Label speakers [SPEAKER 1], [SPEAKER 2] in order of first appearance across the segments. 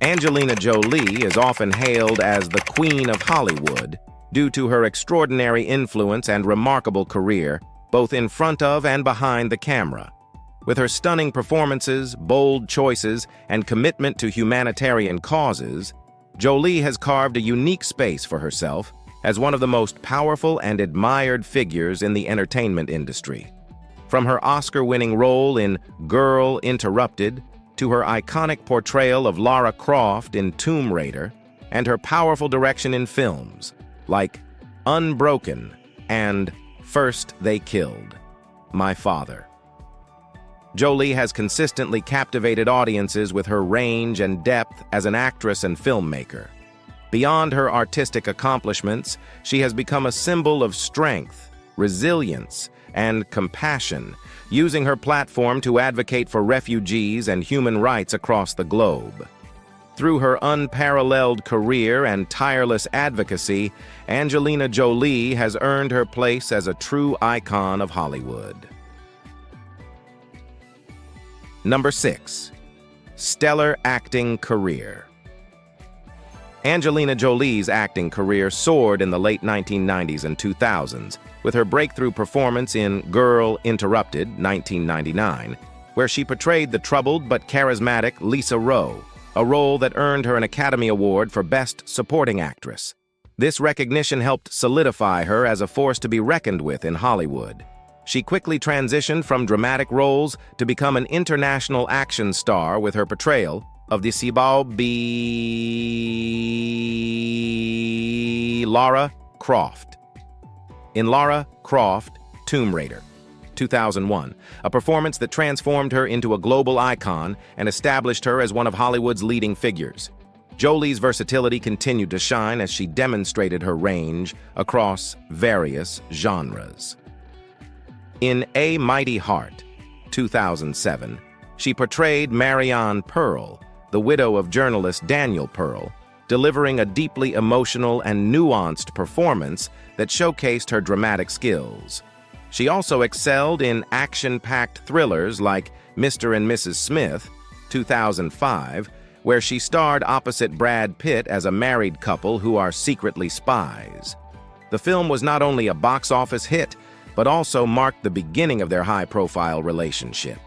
[SPEAKER 1] Angelina Jolie is often hailed as the Queen of Hollywood due to her extraordinary influence and remarkable career, both in front of and behind the camera. With her stunning performances, bold choices, and commitment to humanitarian causes, Jolie has carved a unique space for herself as one of the most powerful and admired figures in the entertainment industry. From her Oscar-winning role in Girl, Interrupted, to her iconic portrayal of Lara Croft in Tomb Raider, and her powerful direction in films like Unbroken and First They Killed My Father. Jolie has consistently captivated audiences with her range and depth as an actress and filmmaker. Beyond her artistic accomplishments, she has become a symbol of strength, resilience, and compassion, using her platform to advocate for refugees and human rights across the globe. Through her unparalleled career and tireless advocacy, Angelina Jolie has earned her place as a true icon of Hollywood. Number 6. Stellar acting career. Angelina Jolie's acting career soared in the late 1990s and 2000s, with her breakthrough performance in Girl, Interrupted, 1999, where she portrayed the troubled but charismatic 𝐬𝐮𝐫𝐿, a role that earned her an Academy Award for Best Supporting Actress. This recognition helped solidify her as a force to be reckoned with in Hollywood. She quickly transitioned from dramatic roles to become an international action star with her portrayal of the 𝐦𝐨𝐫𝐵 Lara Croft in Lara Croft, Tomb Raider, 2001, a performance that transformed her into a global icon and established her as one of Hollywood's leading figures. Jolie's versatility continued to shine as she demonstrated her range across various genres. In A Mighty Heart, 2007, she portrayed Marianne Pearl, the widow of journalist Daniel Pearl, delivering a deeply emotional and nuanced performance that showcased her dramatic skills. She also excelled in action-packed thrillers like Mr. and Mrs. Smith, 2005, where she starred opposite Brad Pitt as a married couple who are secretly spies. The film was not only a box office hit, but also marked the beginning of their high-profile relationship.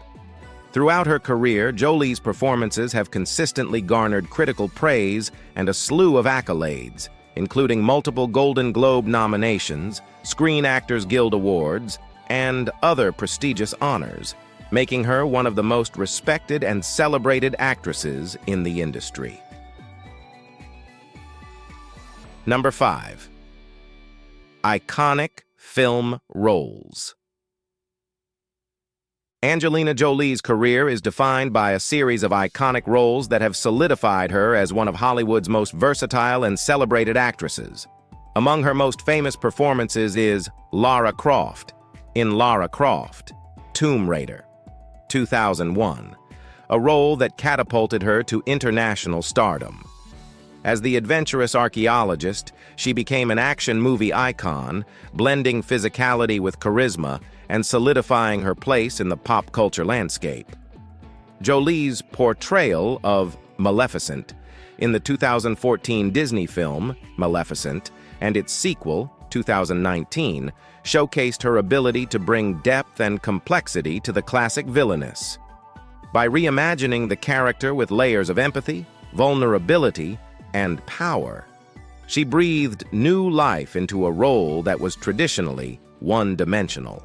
[SPEAKER 1] Throughout her career, Jolie's performances have consistently garnered critical praise and a slew of accolades, including multiple Golden Globe nominations, Screen Actors Guild Awards, and other prestigious honors, making her one of the most respected and celebrated actresses in the industry. Number 5. Iconic film roles. Angelina Jolie's career is defined by a series of iconic roles that have solidified her as one of Hollywood's most versatile and celebrated actresses. Among her most famous performances is Lara Croft in Lara Croft, Tomb Raider, 2001, a role that catapulted her to international stardom. As the adventurous archaeologist, she became an action movie icon, blending physicality with charisma and solidifying her place in the pop culture landscape. Jolie's portrayal of Maleficent in the 2014 Disney film, Maleficent, and its sequel, 2019, showcased her ability to bring depth and complexity to the classic villainess. By reimagining the character with layers of empathy, vulnerability, and power, she breathed new life into a role that was traditionally one-dimensional.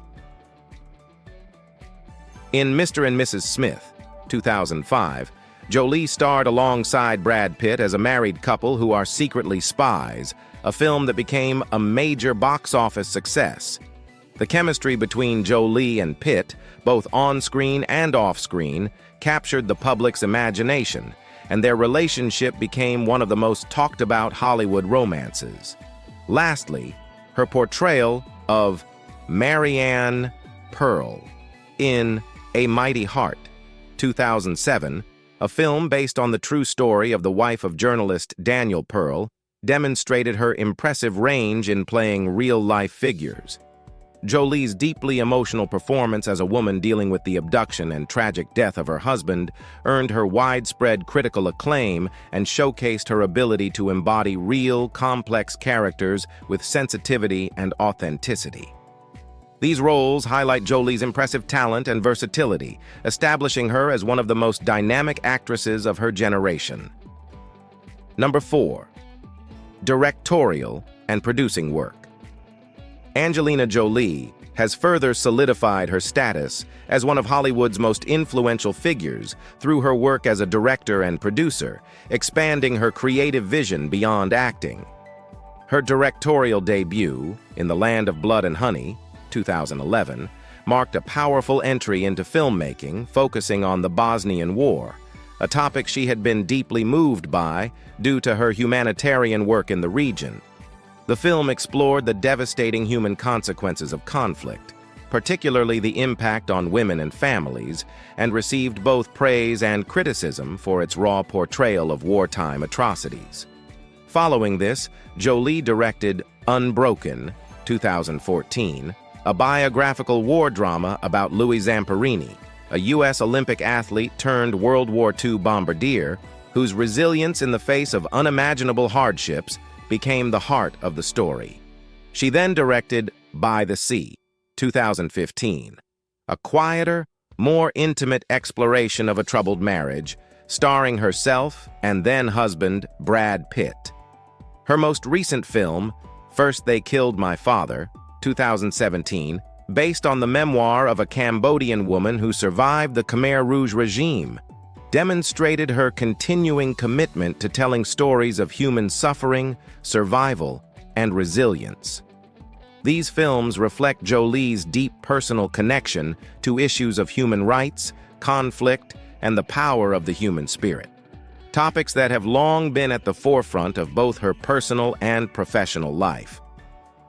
[SPEAKER 1] In Mr. and Mrs. Smith, 2005, Jolie starred alongside Brad Pitt as a married couple who are secretly spies, a film that became a major box office success. The chemistry between Jolie and Pitt, both on-screen and off-screen, captured the public's imagination, and their relationship became one of the most talked-about Hollywood romances. Lastly, her portrayal of Marianne Pearl in A Mighty Heart, 2007, a film based on the true story of the wife of journalist Daniel Pearl, demonstrated her impressive range in playing real-life figures. Jolie's deeply emotional performance as a woman dealing with the abduction and tragic death of her husband earned her widespread critical acclaim and showcased her ability to embody real, complex characters with sensitivity and authenticity. These roles highlight Jolie's impressive talent and versatility, establishing her as one of the most dynamic actresses of her generation. Number 4. Directorial and producing work. Angelina Jolie has further solidified her status as one of Hollywood's most influential figures through her work as a director and producer, expanding her creative vision beyond acting. Her directorial debut, In the Land of Blood and Honey, 2011, marked a powerful entry into filmmaking, focusing on the Bosnian War, a topic she had been deeply moved by due to her humanitarian work in the region. The film explored the devastating human consequences of conflict, particularly the impact on women and families, and received both praise and criticism for its raw portrayal of wartime atrocities. Following this, Jolie directed Unbroken, 2014, a biographical war drama about Louis Zamperini, a U.S. Olympic athlete turned World War II bombardier whose resilience in the face of unimaginable hardships became the heart of the story. She then directed By the Sea, 2015, a quieter, more intimate exploration of a troubled marriage, starring herself and then-husband Brad Pitt. Her most recent film, First They Killed My Father, 2017, based on the memoir of a Cambodian woman who survived the Khmer Rouge regime, demonstrated her continuing commitment to telling stories of human suffering, survival, and resilience. These films reflect Jolie's deep personal connection to issues of human rights, conflict, and the power of the human spirit, topics that have long been at the forefront of both her personal and professional life.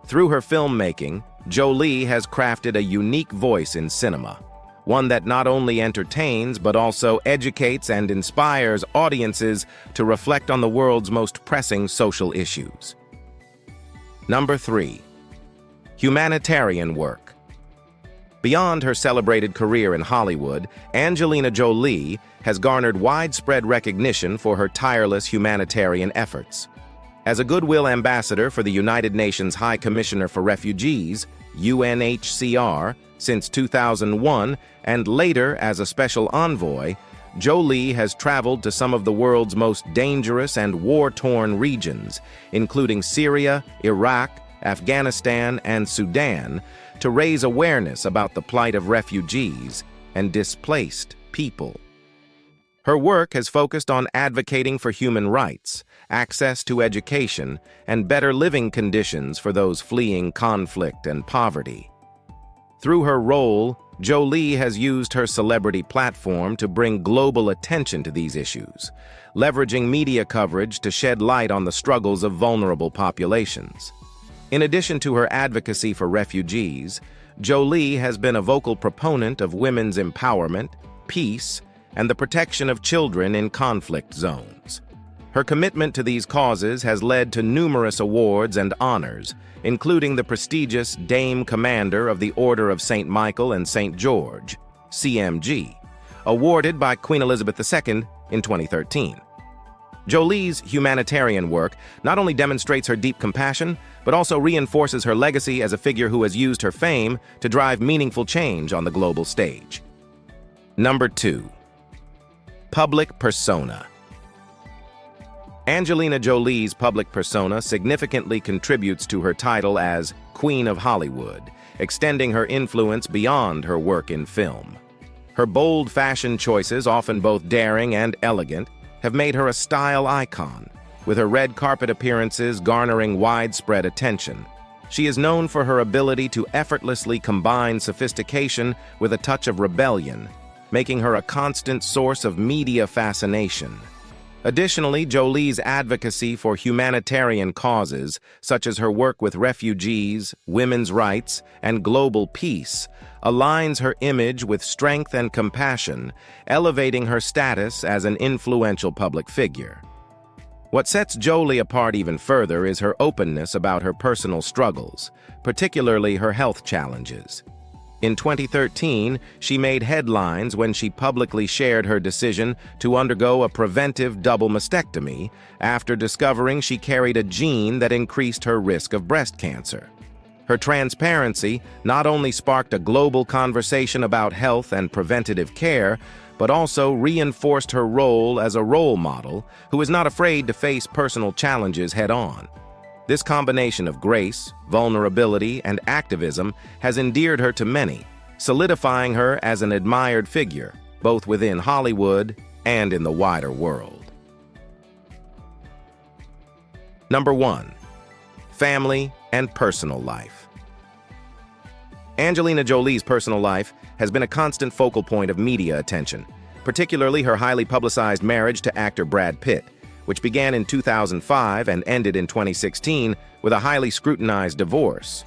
[SPEAKER 1] Through her filmmaking, Jolie has crafted a unique voice in cinema, one that not only entertains but also educates and inspires audiences to reflect on the world's most pressing social issues. Number 3. Humanitarian work. Beyond her celebrated career in Hollywood, Angelina Jolie has garnered widespread recognition for her tireless humanitarian efforts. As a goodwill ambassador for the United Nations High Commissioner for Refugees, UNHCR, since 2001, and later as a special envoy, Jolie has traveled to some of the world's most dangerous and war-torn regions, including Syria, Iraq, Afghanistan, and Sudan, to raise awareness about the plight of refugees and displaced people. Her work has focused on advocating for human rights, access to education, and better living conditions for those fleeing conflict and poverty. Through her role, Jolie has used her celebrity platform to bring global attention to these issues, leveraging media coverage to shed light on the struggles of vulnerable populations. In addition to her advocacy for refugees, Jolie has been a vocal proponent of women's empowerment, peace, and the protection of children in conflict zones. Her commitment to these causes has led to numerous awards and honors, including the prestigious Dame Commander of the Order of St. Michael and St. George, CMG, awarded by Queen Elizabeth II in 2013. Jolie's humanitarian work not only demonstrates her deep compassion, but also reinforces her legacy as a figure who has used her fame to drive meaningful change on the global stage. Number 2. Public persona. Angelina Jolie's public persona significantly contributes to her title as Queen of Hollywood, extending her influence beyond her work in film. Her bold fashion choices, often both daring and elegant, have made her a style icon, with her red carpet appearances garnering widespread attention. She is known for her ability to effortlessly combine sophistication with a touch of rebellion, making her a constant source of media fascination. Additionally, Jolie's advocacy for humanitarian causes, such as her work with refugees, women's rights, and global peace, aligns her image with strength and compassion, elevating her status as an influential public figure. What sets Jolie apart even further is her openness about her personal struggles, particularly her health challenges. In 2013, she made headlines when she publicly shared her decision to undergo a preventive double mastectomy after discovering she carried a gene that increased her risk of breast cancer. Her transparency not only sparked a global conversation about health and preventative care, but also reinforced her role as a role model who is not afraid to face personal challenges head-on. This combination of grace, vulnerability, and activism has endeared her to many, solidifying her as an admired figure, both within Hollywood and in the wider world. Number 1. Family and personal life. Angelina Jolie's personal life has been a constant focal point of media attention, particularly her highly publicized marriage to actor Brad Pitt, which began in 2005 and ended in 2016 with a highly scrutinized divorce.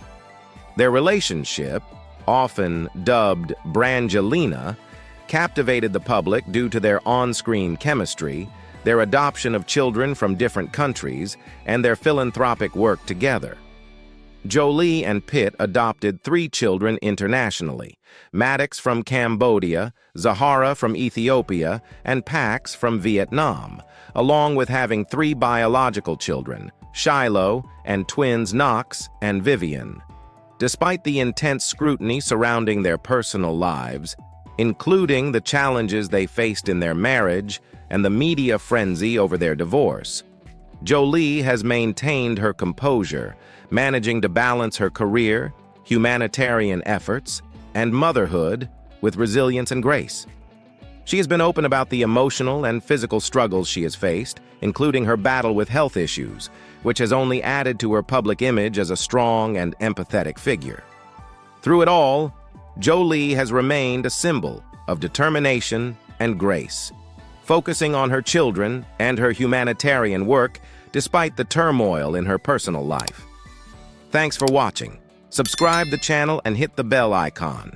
[SPEAKER 1] Their relationship, often dubbed Brangelina, captivated the public due to their on-screen chemistry, their adoption of children from different countries, and their philanthropic work together. Jolie and Pitt adopted 3 children internationally: Maddox from Cambodia, Zahara from Ethiopia, and Pax from Vietnam, along with having 3 biological children, Shiloh, and twins Knox and Vivian. Despite the intense scrutiny surrounding their personal lives, including the challenges they faced in their marriage and the media frenzy over their divorce, Jolie has maintained her composure, managing to balance her career, humanitarian efforts, and motherhood with resilience and grace. She has been open about the emotional and physical struggles she has faced, including her battle with health issues, which has only added to her public image as a strong and empathetic figure. Through it all, Jolie has remained a symbol of determination and grace, focusing on her children and her humanitarian work despite the turmoil in her personal life. Thanks for watching. Subscribe the channel and hit the bell icon.